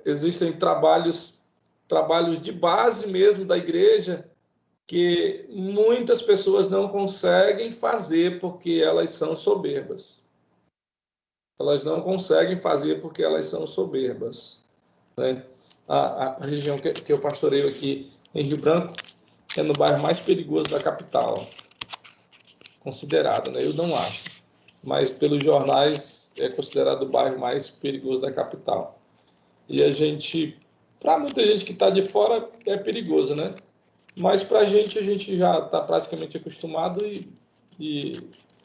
Existem trabalhos de base mesmo da igreja que muitas pessoas não conseguem fazer porque elas são soberbas. Elas não conseguem fazer porque elas são soberbas, né? A região que eu pastoreio aqui em Rio Branco é no bairro mais perigoso da capital, considerado, né? Eu não acho, mas pelos jornais é considerado o bairro mais perigoso da capital. E a gente, para muita gente que está de fora, é perigoso, né? Mas para a gente já está praticamente acostumado e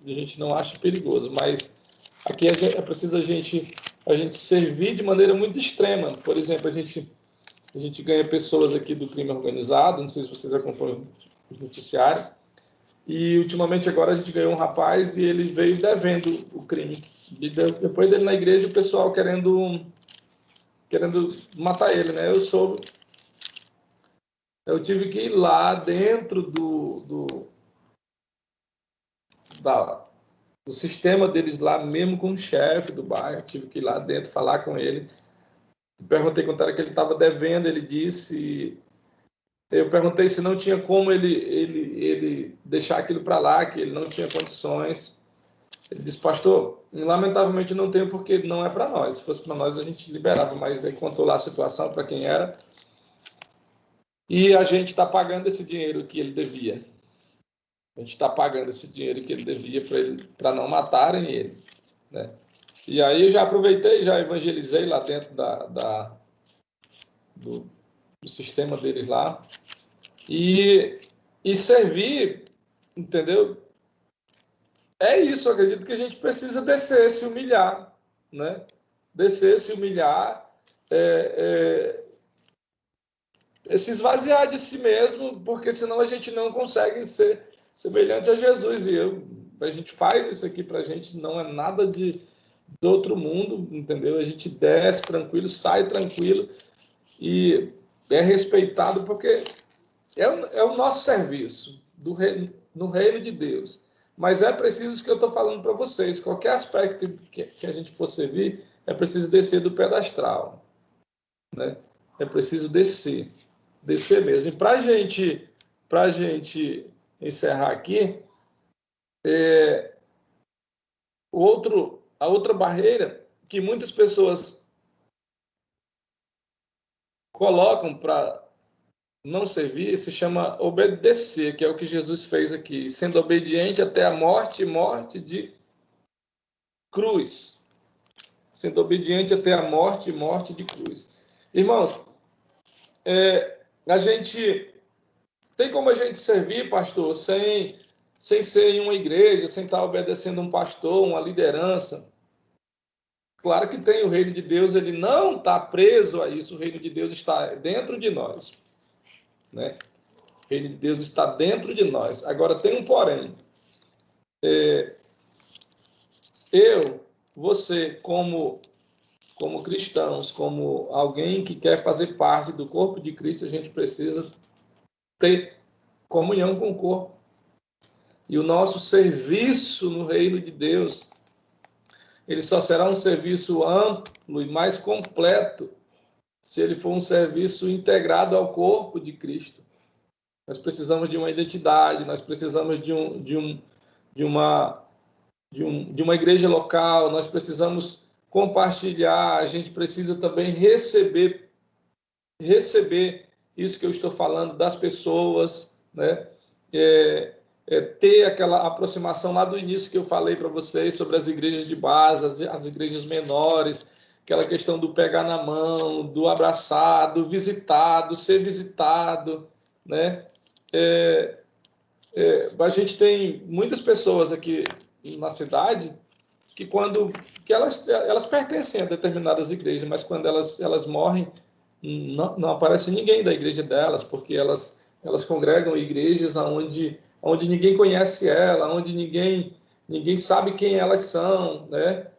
a gente não acha perigoso. Mas aqui é preciso a gente servir de maneira muito extrema. Por exemplo, a gente ganha pessoas aqui do crime organizado, não sei se vocês acompanham os noticiários, e ultimamente agora a gente ganhou um rapaz e ele veio devendo o crime. E depois dele na igreja, o pessoal querendo matar ele, né? Eu tive que ir lá dentro do sistema deles lá, mesmo com o chefe do bairro, tive que ir lá dentro falar com ele. Perguntei quanto era que ele estava devendo, ele disse. Eu perguntei se não tinha como ele deixar aquilo para lá, que ele não tinha condições. Ele disse, pastor, lamentavelmente não tenho porque não é para nós. Se fosse para nós, a gente liberava, mas aí contou lá a situação para quem era. E a gente está pagando esse dinheiro que ele devia. A gente está pagando esse dinheiro que ele devia para não matarem ele, né? E aí eu já aproveitei, já evangelizei lá dentro do sistema deles lá e servir, entendeu? É isso, eu acredito que a gente precisa descer, se humilhar, né? Descer, se humilhar, se esvaziar de si mesmo, porque senão a gente não consegue ser semelhante a Jesus. E a gente faz isso aqui para a gente, não é nada do outro mundo, entendeu? A gente desce tranquilo, sai tranquilo e é respeitado porque é o nosso serviço no reino de Deus. Mas é preciso isso que eu estou falando para vocês. Qualquer aspecto que a gente for servir, é preciso descer do pedestal, né? É preciso descer mesmo. E para gente encerrar aqui, a outra barreira que muitas pessoas colocam para não servir se chama obedecer, que é o que Jesus fez aqui, sendo obediente até a morte e morte de cruz. Sendo obediente até a morte e morte de cruz. Irmãos, a gente tem como a gente servir, pastor, sem ser em uma igreja, sem estar obedecendo um pastor, uma liderança? Claro que tem. O reino de Deus, ele não está preso a isso. O reino de Deus está dentro de nós, né? O reino de Deus está dentro de nós. Agora tem um porém. Você, como cristãos, como alguém que quer fazer parte do corpo de Cristo, a gente precisa ter comunhão com o corpo. E o nosso serviço no reino de Deus, ele só será um serviço amplo e mais completo se ele for um serviço integrado ao corpo de Cristo. Nós precisamos de uma identidade, nós precisamos de uma igreja local, nós precisamos compartilhar, a gente precisa também receber isso que eu estou falando das pessoas, né? Ter aquela aproximação lá do início que eu falei para vocês sobre as igrejas de base, as igrejas menores, aquela questão do pegar na mão, do abraçar, do visitar, do ser visitado, né? A gente tem muitas pessoas aqui na cidade que elas pertencem a determinadas igrejas, mas quando elas morrem, não aparece ninguém da igreja delas, porque elas congregam em igrejas onde ninguém conhece ela, onde ninguém sabe quem elas são, né?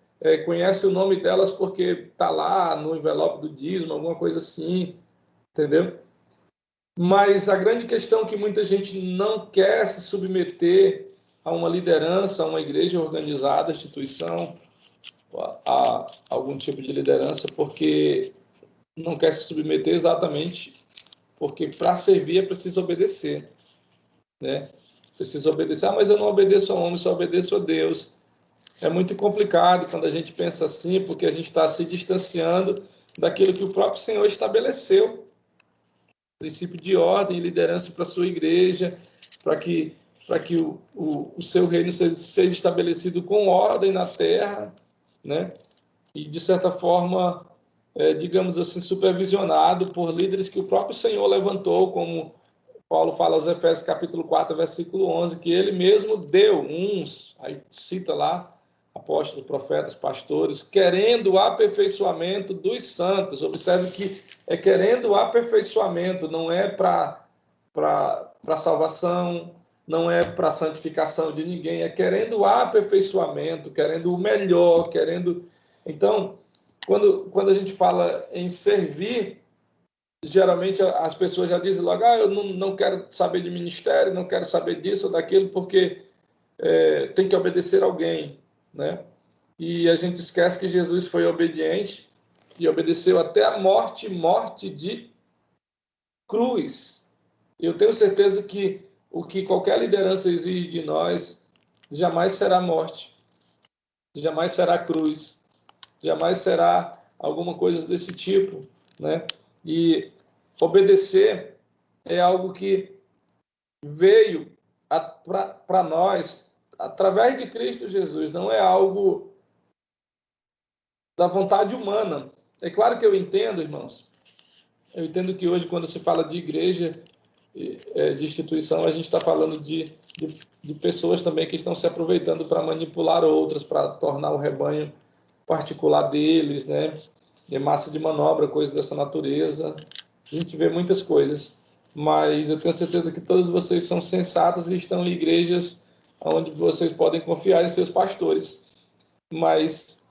Conhece o nome delas porque está lá no envelope do dízimo, alguma coisa assim, entendeu? Mas a grande questão é que muita gente não quer se submeter a uma liderança, a uma igreja organizada, instituição, a algum tipo de liderança porque não quer se submeter exatamente porque para servir é preciso obedecer, né? Preciso obedecer. Mas eu não obedeço a homem, só obedeço a Deus. É muito complicado quando a gente pensa assim, porque a gente está se distanciando daquilo que o próprio Senhor estabeleceu. Princípio de ordem e liderança para a sua igreja, para que o seu reino seja estabelecido com ordem na terra, né? E, de certa forma, digamos assim, supervisionado por líderes que o próprio Senhor levantou, como Paulo fala aos Efésios capítulo 4, versículo 11, que ele mesmo deu uns, aí cita lá, apóstolos, profetas, pastores, querendo o aperfeiçoamento dos santos. Observe que é querendo o aperfeiçoamento, não é para salvação, não é para santificação de ninguém, é querendo o aperfeiçoamento, querendo o melhor, querendo... Então, quando a gente fala em servir, geralmente as pessoas já dizem logo, eu não quero saber de ministério, não quero saber disso ou daquilo, porque tem que obedecer alguém, né? E a gente esquece que Jesus foi obediente e obedeceu até a morte de cruz. Eu tenho certeza que o que qualquer liderança exige de nós jamais será morte, jamais será cruz, jamais será alguma coisa desse tipo, né? E obedecer é algo que veio para nós através de Cristo Jesus, não é algo da vontade humana. É claro que eu entendo, irmãos, eu entendo que hoje, quando se fala de igreja, de instituição, a gente está falando de pessoas também que estão se aproveitando para manipular outras, para tornar o rebanho particular deles, né? De massa de manobra, coisas dessa natureza. A gente vê muitas coisas, mas eu tenho certeza que todos vocês são sensatos e estão em igrejas onde vocês podem confiar em seus pastores. Mas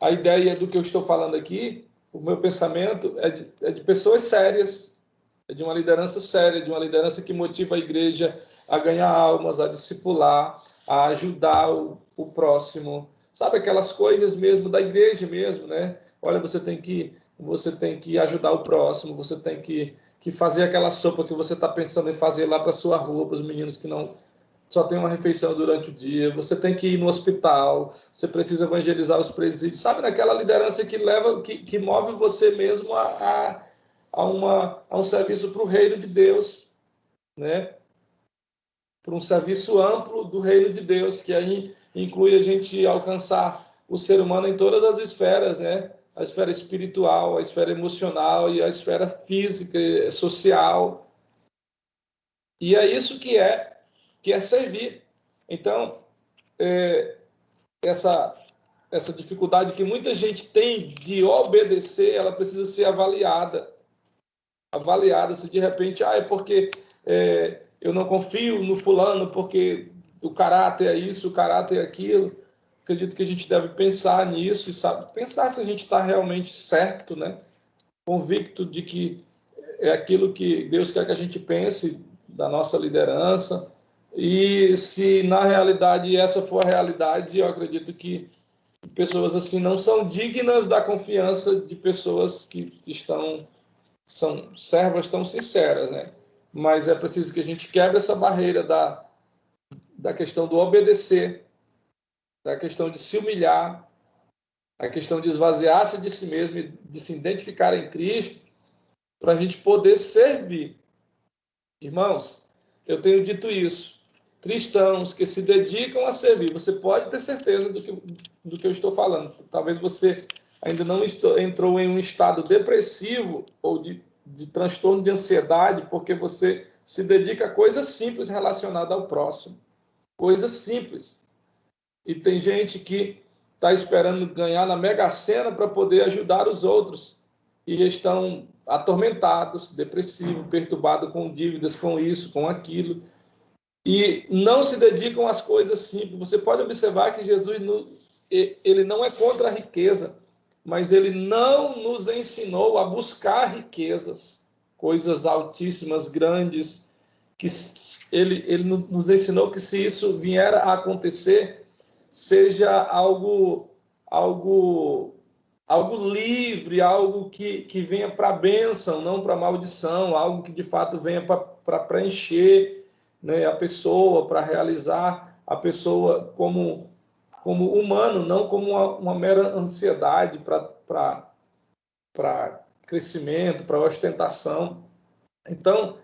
a ideia do que eu estou falando aqui, o meu pensamento é de pessoas sérias, é de uma liderança séria, de uma liderança que motiva a igreja a ganhar almas, a discipular, a ajudar o próximo. Sabe aquelas coisas mesmo da igreja mesmo, né? Olha, você tem que ajudar o próximo, você tem que fazer aquela sopa que você está pensando em fazer lá para sua rua, para os meninos que não só tem uma refeição durante o dia, você tem que ir no hospital, você precisa evangelizar os presídios, sabe, naquela liderança que leva, que move você mesmo a um serviço para o reino de Deus, né? Para um serviço amplo do reino de Deus, que aí inclui a gente alcançar o ser humano em todas as esferas, né? A esfera espiritual, a esfera emocional e a esfera física, social. E é isso que é servir. Então, essa dificuldade que muita gente tem de obedecer, ela precisa ser avaliada. Avaliada se de repente, é porque eu não confio no fulano, porque o caráter é isso, o caráter é aquilo. Acredito que a gente deve pensar nisso e sabe, pensar se a gente está realmente certo, né? Convicto de que é aquilo que Deus quer que a gente pense da nossa liderança. E se na realidade essa for a realidade, eu acredito que pessoas assim não são dignas da confiança de pessoas que são servas tão sinceras, né? Mas é preciso que a gente quebre essa barreira da questão do obedecer, da questão de se humilhar, a questão de esvaziar-se de si mesmo e de se identificar em Cristo, para a gente poder servir. Irmãos, eu tenho dito isso. Cristãos que se dedicam a servir, você pode ter certeza do que eu estou falando. Talvez você ainda não entrou em um estado depressivo ou de transtorno de ansiedade, porque você se dedica a coisas simples relacionadas ao próximo. Coisas simples. E tem gente que está esperando ganhar na Mega Sena para poder ajudar os outros. E estão atormentados, depressivos, perturbados com dívidas, com isso, com aquilo. E não se dedicam às coisas simples. Você pode observar que Jesus ele não é contra a riqueza, mas ele não nos ensinou a buscar riquezas, coisas altíssimas, grandes, que ele nos ensinou que se isso vier a acontecer, seja algo livre, algo que venha para a bênção, não para a maldição, algo que de fato venha para preencher, né, a pessoa, para realizar a pessoa como humano, não como uma mera ansiedade para crescimento, para ostentação. Então,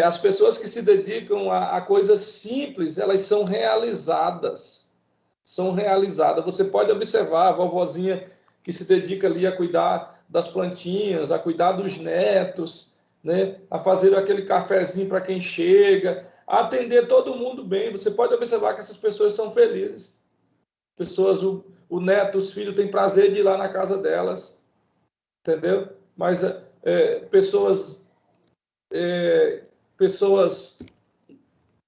as pessoas que se dedicam a coisas simples, elas são realizadas. São realizadas. Você pode observar a vovozinha que se dedica ali a cuidar das plantinhas, a cuidar dos netos, né? A fazer aquele cafezinho para quem chega, a atender todo mundo bem. Você pode observar que essas pessoas são felizes. Pessoas, o neto, os filhos têm prazer de ir lá na casa delas, entendeu? Mas pessoas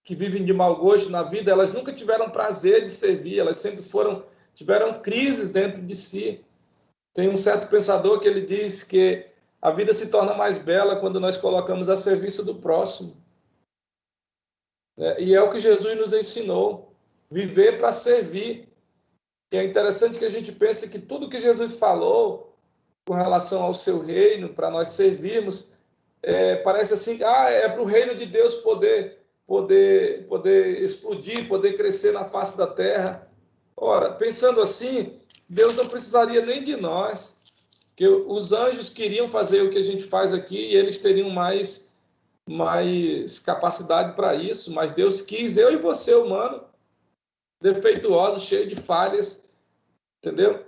que vivem de mau gosto na vida, elas nunca tiveram prazer de servir, elas sempre tiveram crises dentro de si. Tem um certo pensador que ele diz que a vida se torna mais bela quando nós colocamos a serviço do próximo. E é o que Jesus nos ensinou, viver para servir. E é interessante que a gente pense que tudo que Jesus falou com relação ao seu reino, para nós servirmos, parece assim, é para o reino de Deus poder explodir, poder crescer na face da terra. Ora, pensando assim, Deus não precisaria nem de nós, que os anjos queriam fazer o que a gente faz aqui e eles teriam mais capacidade para isso, mas Deus quis eu e você, humano, defeituosos, cheios de falhas, entendeu?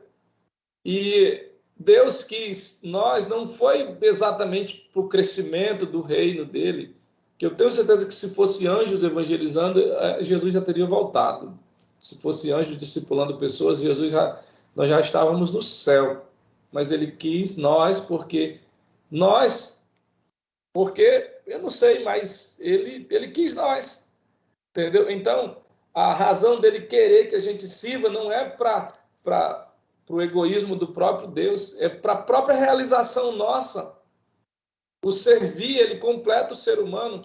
E Deus quis nós, não foi exatamente para o crescimento do reino dele, que eu tenho certeza que se fosse anjos evangelizando, Jesus já teria voltado. Se fosse anjos discipulando pessoas, nós já estávamos no céu. Mas ele quis nós, porque eu não sei, mas ele quis nós, entendeu? Então, a razão dele querer que a gente sirva não é para o egoísmo do próprio Deus, é para a própria realização nossa. O servir, ele completa o ser humano.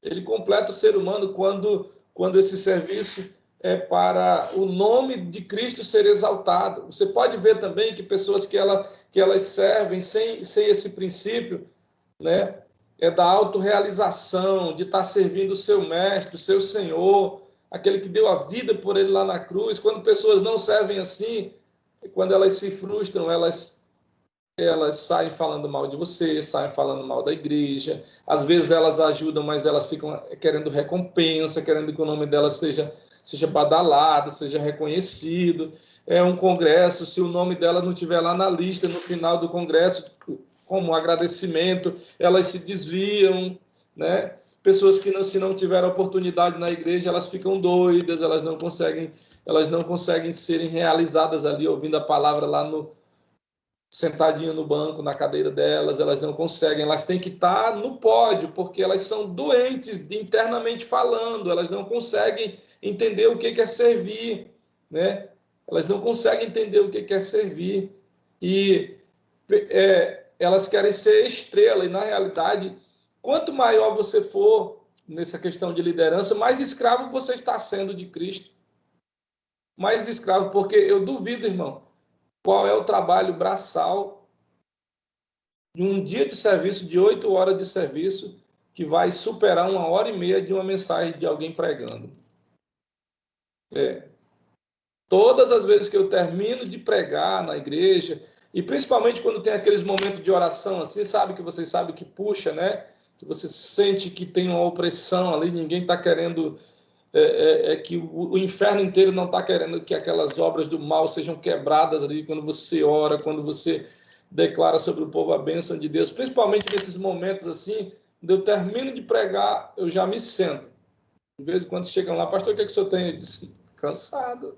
Ele completa o ser humano quando esse serviço é para o nome de Cristo ser exaltado. Você pode ver também que pessoas que elas servem sem esse princípio, né, da autorrealização, de estar servindo o seu mestre, o seu Senhor, aquele que deu a vida por ele lá na cruz. Quando pessoas não servem assim, quando elas se frustram, elas saem falando mal de você, saem falando mal da igreja. Às vezes elas ajudam, mas elas ficam querendo recompensa, querendo que o nome delas seja badalado, seja reconhecido. É um congresso, se o nome delas não estiver lá na lista, no final do congresso, como agradecimento, elas se desviam, né? Pessoas que se não tiveram oportunidade na igreja, elas ficam doidas, elas não conseguem serem realizadas ali, ouvindo a palavra lá sentadinha no banco, na cadeira delas, elas não conseguem, elas têm que estar no pódio, porque elas são doentes internamente falando, elas não conseguem entender o que é servir, né? Elas não conseguem entender o que é servir, e elas querem ser estrela, e na realidade, quanto maior você for nessa questão de liderança, mais escravo você está sendo de Cristo, mais escravo, porque eu duvido, irmão, qual é o trabalho braçal de um dia de serviço, de 8 horas de serviço, que vai superar 1h30 de uma mensagem de alguém pregando. Todas as vezes que eu termino de pregar na igreja, e principalmente quando tem aqueles momentos de oração, assim, vocês sabem que puxa, né? Que você sente que tem uma opressão ali, ninguém está querendo, que o inferno inteiro não está querendo que aquelas obras do mal sejam quebradas ali, quando você ora, quando você declara sobre o povo a bênção de Deus, principalmente nesses momentos assim, quando eu termino de pregar, eu já me sento. De vez em quando chegam lá, pastor, o que é que o senhor tem? Eu disse, cansado,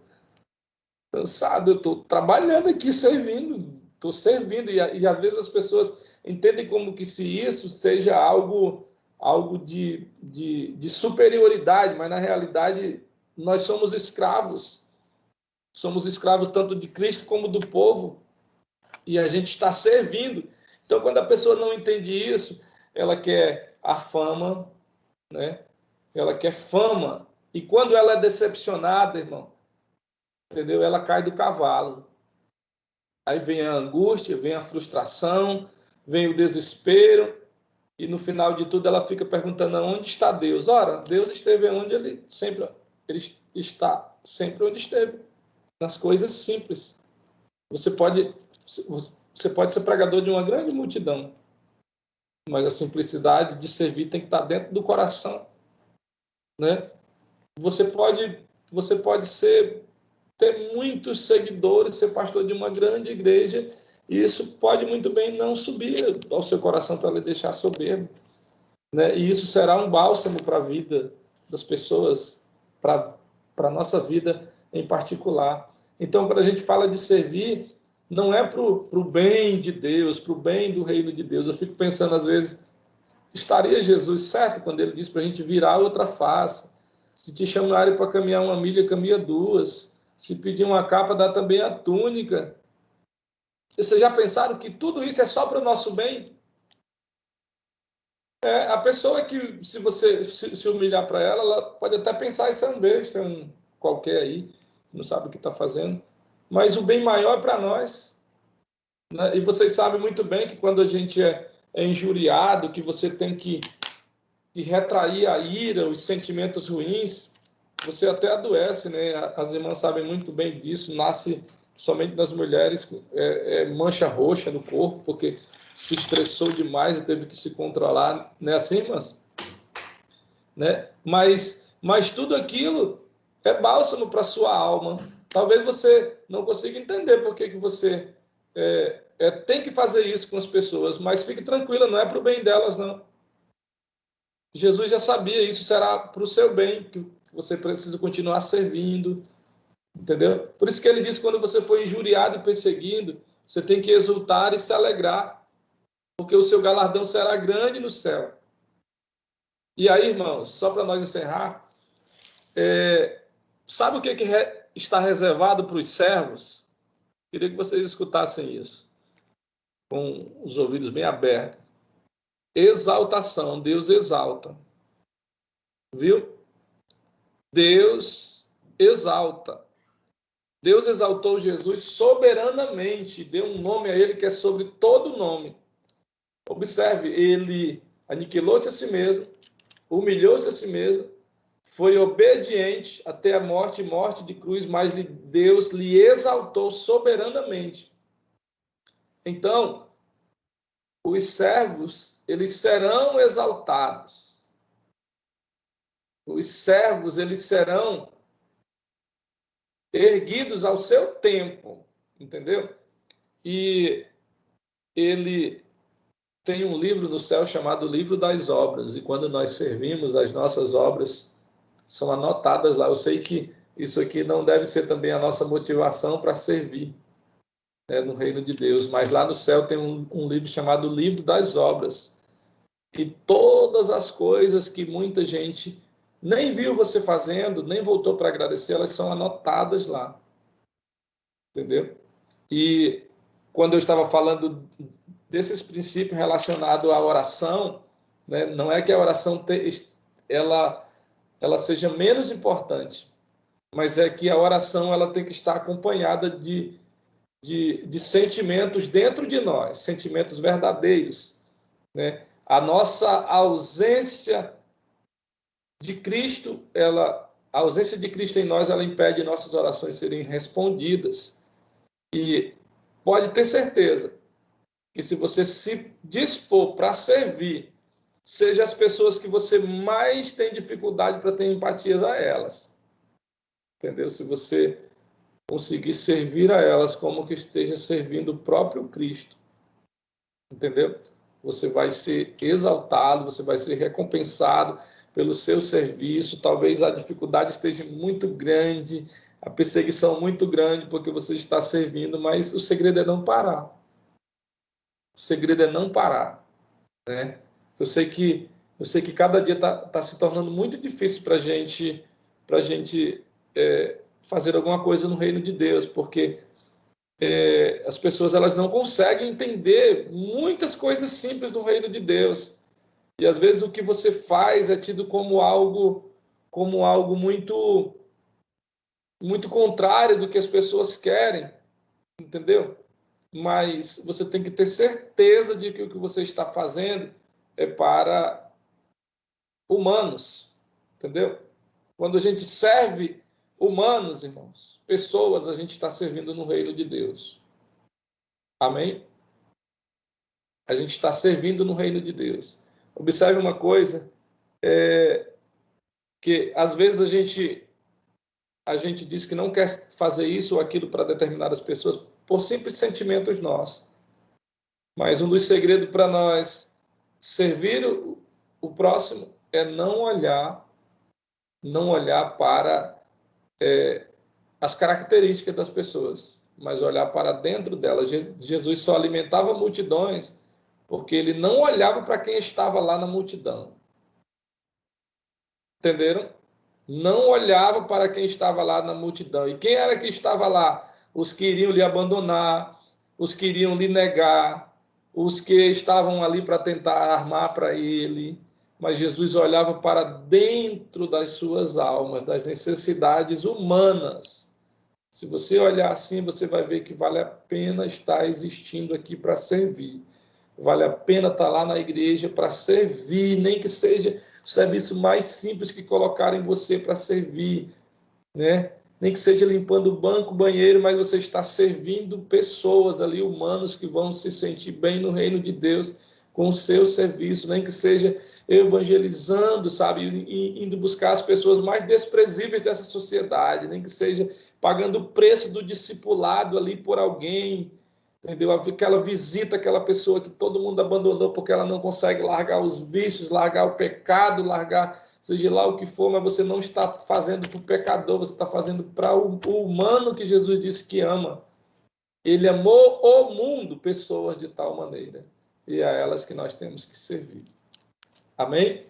eu estou trabalhando aqui, estou servindo, e às vezes as pessoas entendem como que se isso seja algo de superioridade, mas na realidade nós somos escravos tanto de Cristo como do povo, e a gente está servindo. Então, quando a pessoa não entende isso, ela quer a fama, né? Ela quer fama, e quando ela é decepcionada, irmão, entendeu? Ela cai do cavalo. Aí vem a angústia, vem a frustração, vem o desespero, e no final de tudo ela fica perguntando onde está Deus. Ora, Deus esteve onde ele está, sempre onde esteve, nas coisas simples. Você pode ser pregador de uma grande multidão, mas a simplicidade de servir tem que estar dentro do coração, né? Você pode ter muitos seguidores, ser pastor de uma grande igreja, e isso pode muito bem não subir ao seu coração para lhe deixar soberbo, né? E isso será um bálsamo para a vida das pessoas, para a nossa vida em particular. Então, quando a gente fala de servir, não é para o bem de Deus, para o bem do reino de Deus. Eu fico pensando, às vezes, estaria Jesus certo quando ele diz para a gente virar outra face? Se te chamarem para caminhar 1 milha, caminha 2. Se pedir uma capa, dá também a túnica. Vocês já pensaram que tudo isso é só para o nosso bem? A pessoa que, se você se humilhar para ela, ela pode até pensar, isso é um besta, um qualquer aí, não sabe o que está fazendo. Mas o bem maior é para nós, né? E vocês sabem muito bem que quando a gente é injuriado, que você tem que retrair a ira, os sentimentos ruins, você até adoece, né? As irmãs sabem muito bem disso, nasce somente nas mulheres mancha roxa no corpo, porque se estressou demais e teve que se controlar, né? Assim, irmãs? Né? Mas tudo aquilo é bálsamo para a sua alma. Talvez você não consiga entender por que você tem que fazer isso com as pessoas, mas fique tranquila, não é para o bem delas, não. Jesus já sabia, isso será para o seu bem, que você precisa continuar servindo, entendeu? Por isso que ele diz que quando você for injuriado e perseguido, você tem que exultar e se alegrar, porque o seu galardão será grande no céu. E aí, irmãos, só para nós encerrar, sabe o que está reservado para os servos? Queria que vocês escutassem isso, com os ouvidos bem abertos. Exaltação, Deus exalta. Viu? Deus exalta. Deus exaltou Jesus soberanamente, deu um nome a ele que é sobre todo nome. Observe, ele aniquilou-se a si mesmo, humilhou-se a si mesmo, foi obediente até a morte de cruz, mas Deus lhe exaltou soberanamente. Então, os servos, eles serão exaltados. Os servos, eles serão erguidos ao seu tempo, entendeu? E ele tem um livro no céu chamado Livro das Obras, e quando nós servimos, as nossas obras são anotadas lá. Eu sei que isso aqui não deve ser também a nossa motivação para servir, né, no reino de Deus, mas lá no céu tem um livro chamado Livro das Obras, e todas as coisas que muita gente nem viu você fazendo, nem voltou para agradecer, elas são anotadas lá, entendeu? E quando eu estava falando desses princípios relacionados à oração, né, não é que a oração ela seja menos importante, mas é que a oração ela tem que estar acompanhada de sentimentos dentro de nós, sentimentos verdadeiros, né? A nossa ausência de Cristo, a ausência de Cristo em nós, ela impede nossas orações serem respondidas. E pode ter certeza que se você se dispor para servir, seja as pessoas que você mais tem dificuldade para ter empatias a elas, entendeu? Se você conseguir servir a elas como que esteja servindo o próprio Cristo, entendeu? Você vai ser exaltado, você vai ser recompensado pelo seu serviço. Talvez a dificuldade esteja muito grande, a perseguição muito grande, porque você está servindo, mas o segredo é não parar. O segredo é não parar, né? Eu sei que cada dia está se tornando muito difícil para a gente fazer alguma coisa no reino de Deus, porque as pessoas elas não conseguem entender muitas coisas simples do reino de Deus. E às vezes o que você faz é tido como algo muito muito contrário do que as pessoas querem, entendeu? Mas você tem que ter certeza de que o que você está fazendo é para humanos, entendeu? Quando a gente serve humanos, irmãos, pessoas, a gente está servindo no reino de Deus. Amém? A gente está servindo no reino de Deus. Observe uma coisa, que às vezes a gente diz que não quer fazer isso ou aquilo para determinadas pessoas por simples sentimentos nossos. Mas um dos segredos para nós servir o próximo é não olhar para as características das pessoas, mas olhar para dentro delas. Jesus só alimentava multidões porque ele não olhava para quem estava lá na multidão. Entenderam? Não olhava para quem estava lá na multidão. E quem era que estava lá? Os que iriam lhe abandonar, os que iriam lhe negar, os que estavam ali para tentar armar para ele. Mas Jesus olhava para dentro das suas almas, das necessidades humanas. Se você olhar assim, você vai ver que vale a pena estar existindo aqui para servir. Vale a pena estar lá na igreja para servir, nem que seja o serviço mais simples que colocarem você para servir, né? Nem que seja limpando o banco, o banheiro, mas você está servindo pessoas ali, humanos, que vão se sentir bem no reino de Deus com o seu serviço, nem que seja evangelizando, sabe, indo buscar as pessoas mais desprezíveis dessa sociedade, nem que seja pagando o preço do discipulado ali por alguém, entendeu? Aquela visita, aquela pessoa que todo mundo abandonou porque ela não consegue largar os vícios, largar o pecado, largar seja lá o que for, mas você não está fazendo para o pecador, você está fazendo para o humano que Jesus disse que ama. Ele amou o mundo, pessoas de tal maneira, e é a elas que nós temos que servir. Amém?